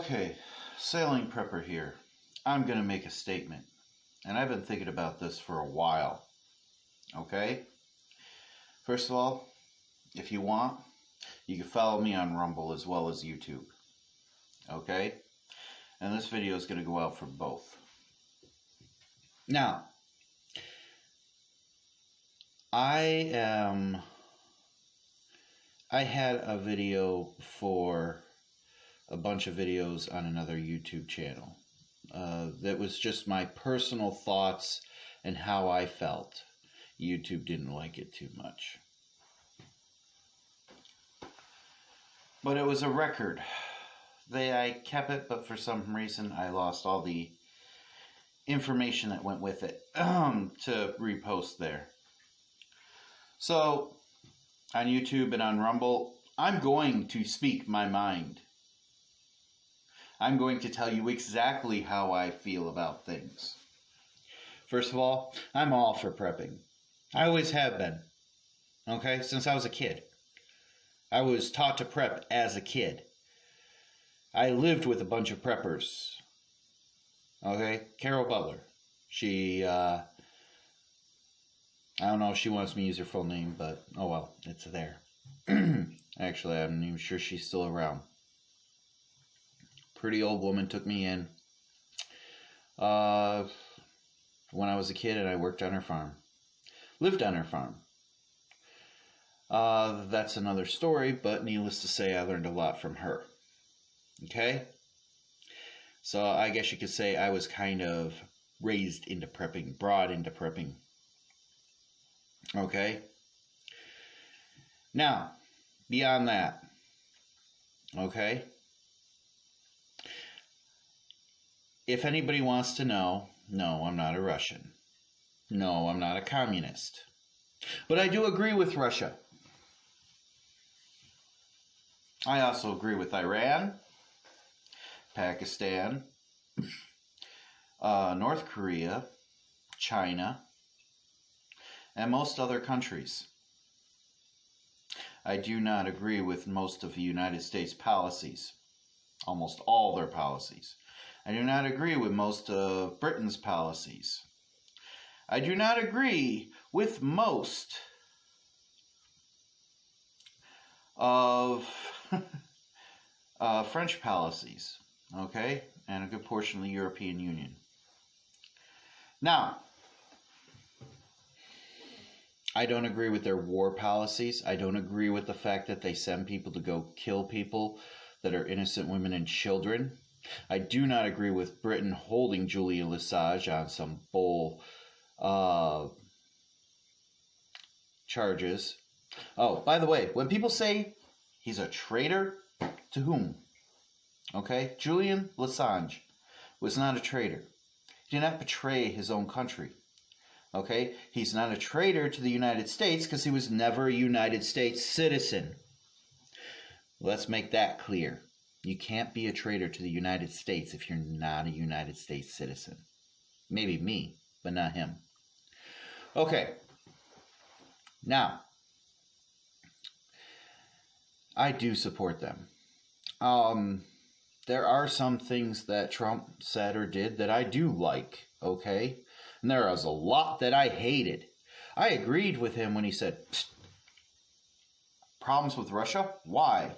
Okay, sailing prepper here. I'm going to make a statement. And I've been thinking about this for a while. Okay? First of all, if you want, you can follow me on Rumble as well as YouTube. Okay? And this video is going to go out for both. Now, I had a video for a bunch of videos on another YouTube channel. That was just my personal thoughts and how I felt. YouTube didn't like it too much. But it was a record. I kept it, but for some reason I lost all the information that went with it to repost there. So, on YouTube and on Rumble, I'm going to speak my mind. I'm going to tell you exactly how I feel about things. First of all, I'm all for prepping. I always have been. Okay? Since I was a kid. I was taught to prep as a kid. I lived with a bunch of preppers. Okay? Carol Butler. She, I don't know if she wants me to use her full name, but oh well, it's there. Actually, I'm not even sure she's still around. Pretty old woman took me in when I was a kid, and I worked on her farm. Lived on her farm. That's another story, but needless to say, I learned a lot from her. Okay? So I guess you could say I was kind of raised into prepping, brought into prepping. Okay? Now, beyond that, okay? If anybody wants to know, no, I'm not a Russian. No, I'm not a communist. But I do agree with Russia. I also agree with Iran, Pakistan, North Korea, China, and most other countries. I do not agree with most of the United States policies, almost all their policies. I do not agree with most of Britain's policies. I do not agree with most of French policies, okay, and a good portion of the European Union. Now, I don't agree with their war policies. I don't agree with the fact that they send people to go kill people that are innocent women and children. I do not agree with Britain holding Julian Assange on some bull charges. Oh, by the way, when people say he's a traitor, to whom? Okay, Julian Assange was not a traitor. He did not betray his own country. Okay, he's not a traitor to the United States because he was never a United States citizen. Let's make that clear. You can't be a traitor to the United States if you're not a United States citizen. Maybe me, but not him. Okay. Now, I do support them. There are some things that Trump said or did that I do like, okay? And there was a lot that I hated. I agreed with him when he said, problems with Russia? Why?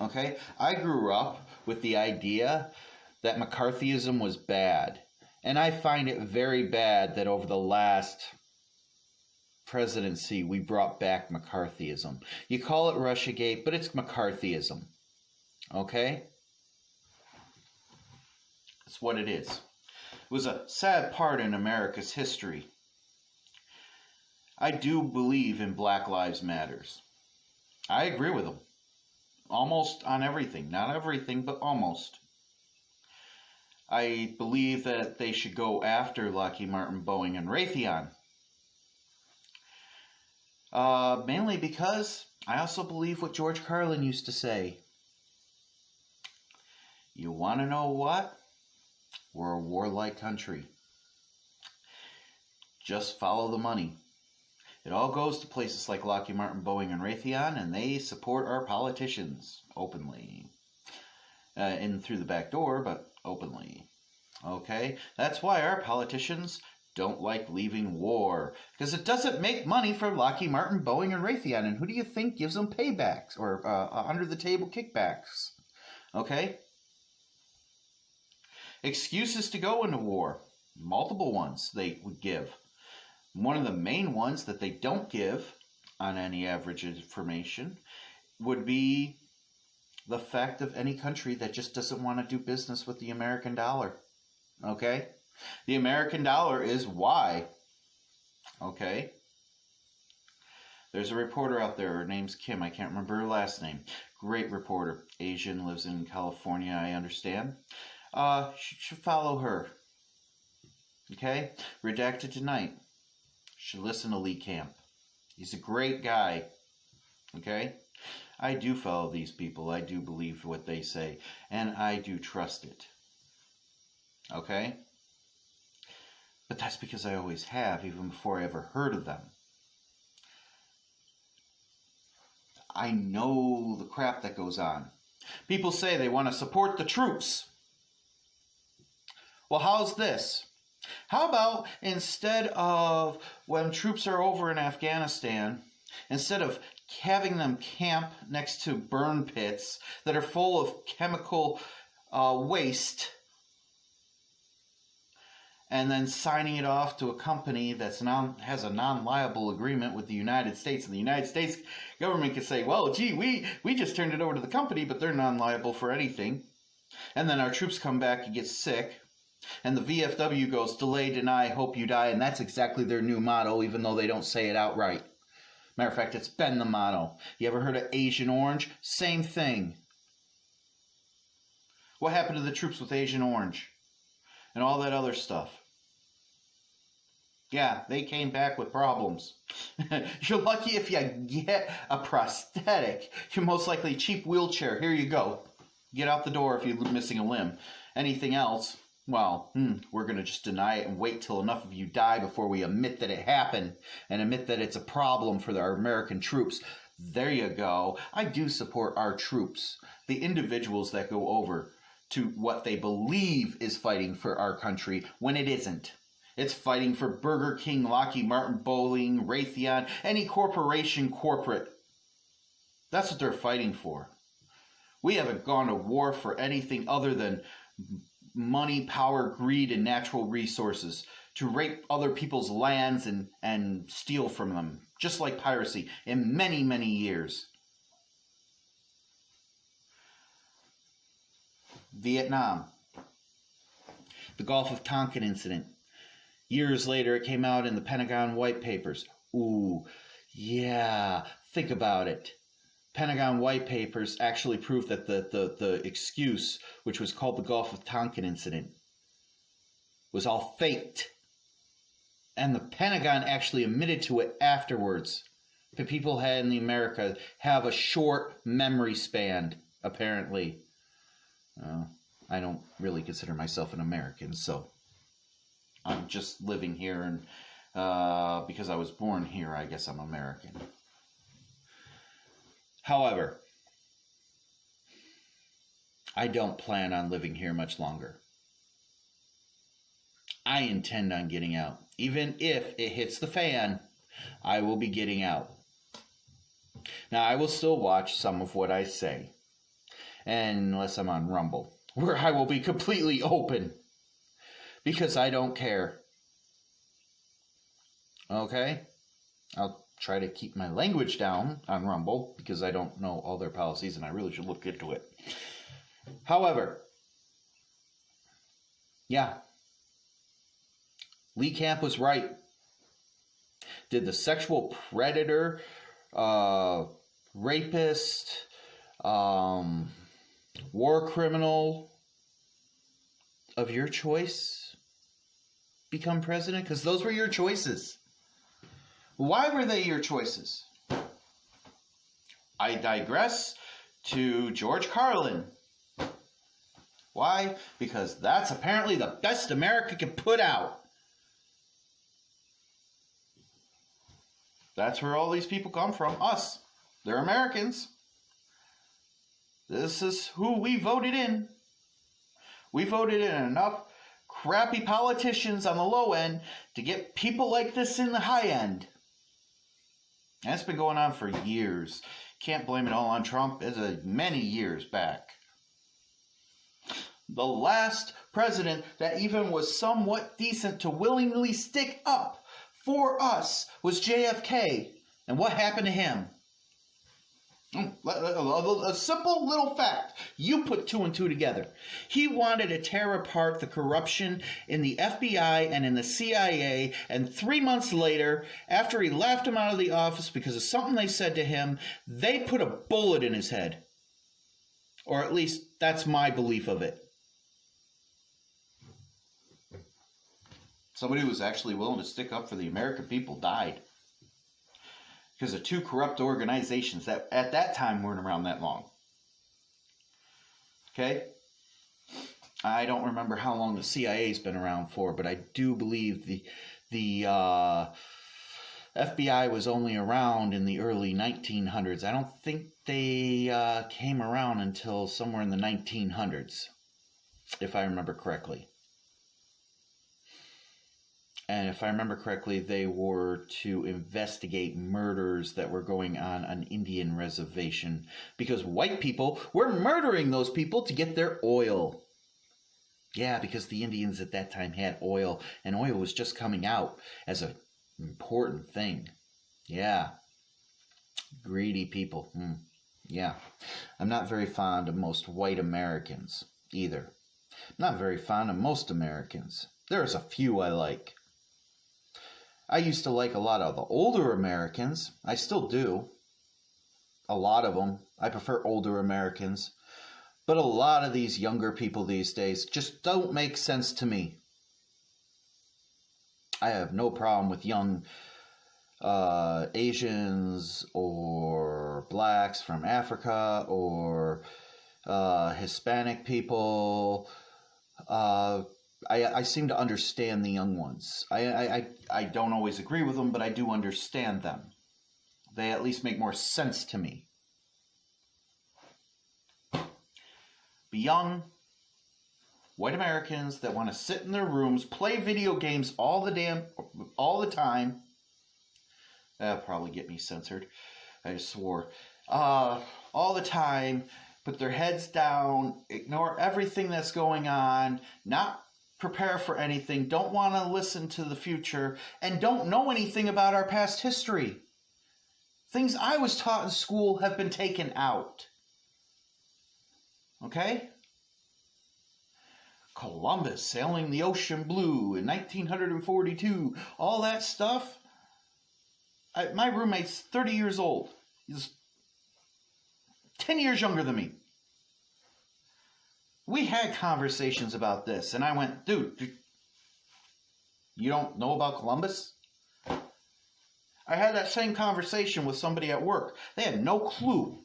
Okay, I grew up with the idea that McCarthyism was bad. And I find it very bad that over the last presidency, we brought back McCarthyism. You call it Russiagate, but it's McCarthyism. Okay? That's what it is. It was a sad part in America's history. I do believe in Black Lives Matters. I agree with them. Almost on everything. Not everything, but almost. I believe that they should go after Lockheed Martin, Boeing, and Raytheon. Mainly because I also believe what George Carlin used to say. You want to know what? We're a warlike country. Just follow the money. It all goes to places like Lockheed Martin, Boeing, and Raytheon, and they support our politicians openly. in through the back door, but openly. Okay? That's why our politicians don't like leaving war, because it doesn't make money for Lockheed Martin, Boeing, and Raytheon. And who do you think gives them paybacks or under-the-table kickbacks? Okay? Excuses to go into war. Multiple ones they would give. One of the main ones that they don't give on any average information would be the fact of any country that just doesn't want to do business with the American dollar. Okay? The American dollar is why. Okay? There's a reporter out there. Her name's Kim. I can't remember her last name. Great reporter. Asian, lives in California, I understand. Should follow her. Okay? Redacted tonight. Should listen to Lee Camp. He's a great guy. Okay? I do follow these people. I do believe what they say. And I do trust it. Okay? But that's because I always have, even before I ever heard of them. I know the crap that goes on. People say they want to support the troops. Well, how's this? How about instead of when troops are over in Afghanistan, instead of having them camp next to burn pits that are full of chemical waste, and then signing it off to a company that has a non-liable agreement with the United States, and the United States government could say, well, gee, we just turned it over to the company, but they're non-liable for anything. And then our troops come back and get sick, and the VFW goes, delay, deny, hope you die, and that's exactly their new motto, even though they don't say it outright. Matter of fact, it's been the motto. You ever heard of Agent Orange? Same thing. What happened to the troops with Agent Orange? And all that other stuff? Yeah, they came back with problems. You're lucky if you get a prosthetic. You're most likely a cheap wheelchair. Here you go. Get out the door if you're missing a limb. Anything else? Well, we're going to just deny it and wait till enough of you die before we admit that it happened and admit that it's a problem for our American troops. There you go. I do support our troops, the individuals that go over to what they believe is fighting for our country when it isn't. It's fighting for Burger King, Lockheed Martin, Boeing, Raytheon, any corporate. That's what they're fighting for. We haven't gone to war for anything other than money, power, greed, and natural resources, to rape other people's lands and steal from them, just like piracy, in many, many years. Vietnam. The Gulf of Tonkin incident. Years later, it came out in the Pentagon White Papers. Ooh, yeah, think about it. Pentagon White Papers actually proved that the excuse, which was called the Gulf of Tonkin incident, was all faked. And the Pentagon actually admitted to it afterwards. But people in America have a short memory span, apparently. I don't really consider myself an American, so I'm just living here, and because I was born here, I guess I'm American. However, I don't plan on living here much longer. I intend on getting out. Even if it hits the fan, I will be getting out. Now, I will still watch some of what I say, unless I'm on Rumble, where I will be completely open, because I don't care. Okay? I'll try to keep my language down on Rumble, because I don't know all their policies, and I really should look into it. However, yeah, Lee Camp was right. Did the sexual predator, rapist, war criminal of your choice become president? Because those were your choices. Why were they your choices? I digress to George Carlin. Why? Because that's apparently the best America can put out. That's where all these people come from. Us. They're Americans. This is who we voted in. We voted in enough crappy politicians on the low end to get people like this in the high end. That's been going on for years. Can't blame it all on Trump. It's many years back. The last president that even was somewhat decent to willingly stick up for us was JFK. And what happened to him? A simple little fact. You put two and two together. He wanted to tear apart the corruption in the FBI and in the CIA, and 3 months later, after he laughed him out of the office because of something they said to him, they put a bullet in his head. Or at least that's my belief of it. Somebody who was actually willing to stick up for the American people died. Because of two corrupt organizations that at that time weren't around that long. Okay? I don't remember how long the CIA's been around for, but I do believe the FBI was only around in the early 1900s. I don't think they came around until somewhere in the 1900s, if I remember correctly. And if I remember correctly, they were to investigate murders that were going on Indian reservation because white people were murdering those people to get their oil. Yeah, because the Indians at that time had oil, and oil was just coming out as an important thing. Yeah. Greedy people. Yeah. I'm not very fond of most white Americans either. I'm not very fond of most Americans. There's a few I like. I used to like a lot of the older Americans. I still do. A lot of them. I prefer older Americans. But a lot of these younger people these days just don't make sense to me. I have no problem with young Asians or blacks from Africa or Hispanic people. I seem to understand the young ones. I don't always agree with them, but I do understand them. They at least make more sense to me. But young white Americans that want to sit in their rooms, play video games all the time. That'll probably get me censored. I just swore. All the time, put their heads down, ignore everything that's going on, not prepare for anything, don't want to listen to the future, and don't know anything about our past history. Things I was taught in school have been taken out. Okay? Columbus sailing the ocean blue in 1942, all that stuff. My roommate's 30 years old. He's 10 years younger than me. We had conversations about this, and I went, dude, you don't know about Columbus? I had that same conversation with somebody at work. They had no clue.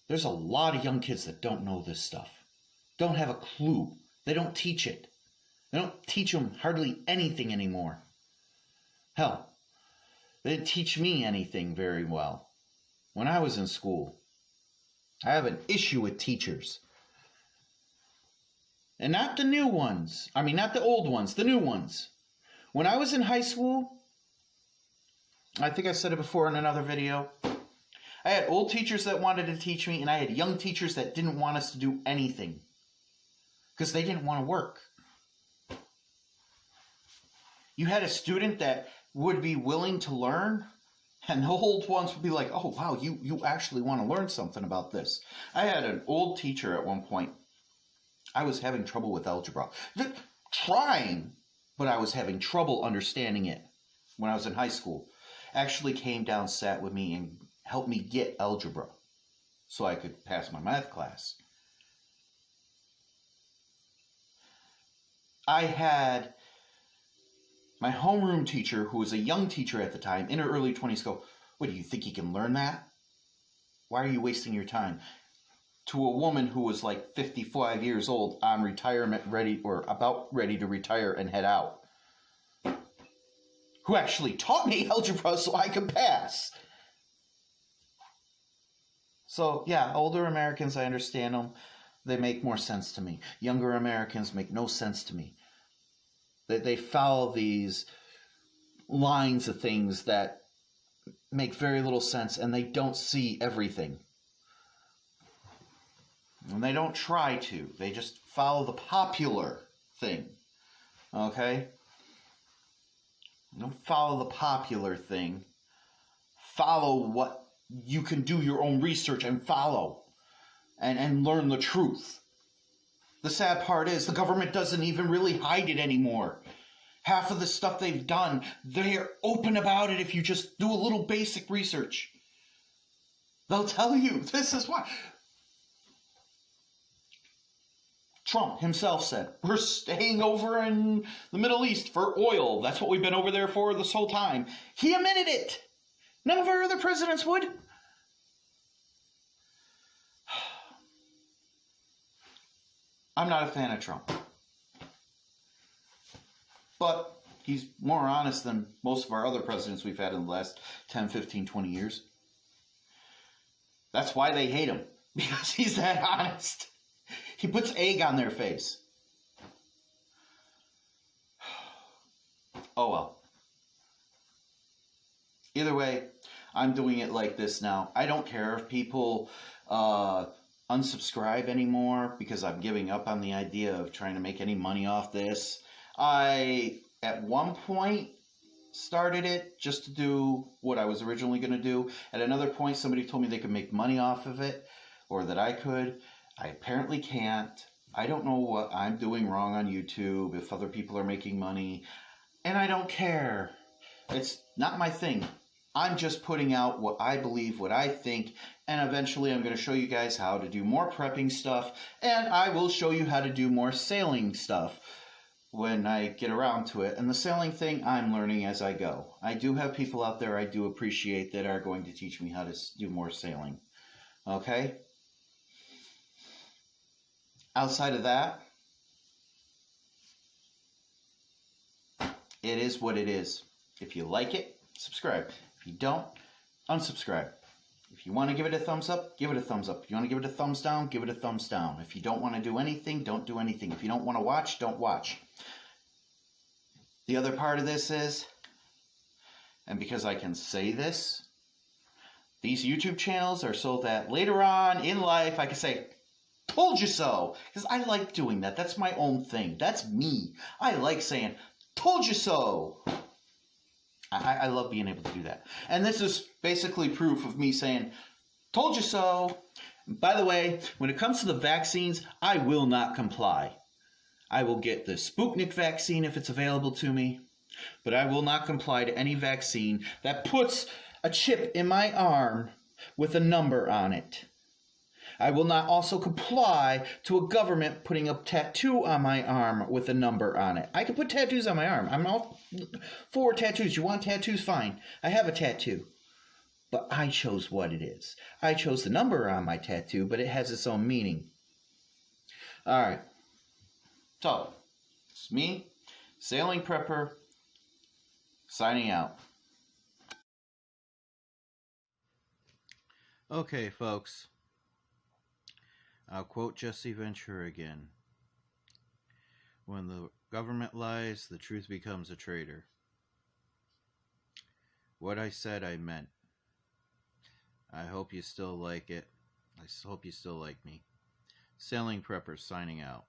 There's a lot of young kids that don't know this stuff. Don't have a clue. They don't teach it. They don't teach them hardly anything anymore. Hell, they didn't teach me anything very well when I was in school. I have an issue with teachers. And not the new ones. I mean, not the old ones, the new ones. When I was in high school, I think I said it before in another video, I had old teachers that wanted to teach me, and I had young teachers that didn't want us to do anything because they didn't want to work. You had a student that would be willing to learn, and the old ones would be like, oh, wow, you actually want to learn something about this. I had an old teacher at one point. I was having trouble with algebra. Trying, but I was having trouble understanding it when I was in high school. Actually came down, sat with me, and helped me get algebra so I could pass my math class. I had my homeroom teacher, who was a young teacher at the time, in her early 20s, go, what, do you think you can learn that? Why are you wasting your time? To a woman who was like 55 years old, on retirement, ready or about ready to retire and head out, who actually taught me algebra so I could pass. So, yeah, older Americans, I understand them. They make more sense to me. Younger Americans make no sense to me. They follow these lines of things that make very little sense, and they don't see everything. And they don't try to. They just follow the popular thing. Okay? Don't follow the popular thing. Follow what you can do your own research and follow and learn the truth. The sad part is the government doesn't even really hide it anymore. Half of the stuff they've done, they're open about it if you just do a little basic research. They'll tell you this is why. Trump himself said, we're staying over in the Middle East for oil. That's what we've been over there for this whole time. He admitted it. None of our other presidents would. I'm not a fan of Trump. But he's more honest than most of our other presidents we've had in the last 10, 15, 20 years. That's why they hate him. Because he's that honest. He puts egg on their face. Oh well. Either way, I'm doing it like this now. I don't care if people unsubscribe anymore because I'm giving up on the idea of trying to make any money off this. I, at one point, started it just to do what I was originally going to do. At another point, somebody told me they could make money off of it, or that I could. I apparently can't. I don't know what I'm doing wrong on YouTube, if other people are making money, and I don't care. It's not my thing. I'm just putting out what I believe, what I think, and eventually I'm going to show you guys how to do more prepping stuff, and I will show you how to do more sailing stuff when I get around to it. And the sailing thing, I'm learning as I go. I do have people out there I do appreciate that are going to teach me how to do more sailing. Okay? Outside of that, it is what it is. If you like it, subscribe. If you don't, unsubscribe. If you want to give it a thumbs up, give it a thumbs up. If you want to give it a thumbs down, give it a thumbs down. If you don't want to do anything, don't do anything. If you don't want to watch, don't watch. The other part of this is, and because I can say this, these YouTube channels are so that later on in life I can say, told you so, because I like doing that. That's my own thing. That's me. I like saying, told you so. I love being able to do that. And this is basically proof of me saying, told you so. By the way, when it comes to the vaccines, I will not comply. I will get the Sputnik vaccine if it's available to me, but I will not comply to any vaccine that puts a chip in my arm with a number on it. I will not also comply to a government putting a tattoo on my arm with a number on it. I can put tattoos on my arm. I'm all for tattoos. You want tattoos? Fine. I have a tattoo. But I chose what it is. I chose the number on my tattoo, but it has its own meaning. All right. So, it's me, Sailing Prepper, signing out. Okay, folks. I'll quote Jesse Ventura again. When the government lies, the truth becomes a traitor. What I said, I meant. I hope you still like it. I hope you still like me. Sailing Prepper signing out.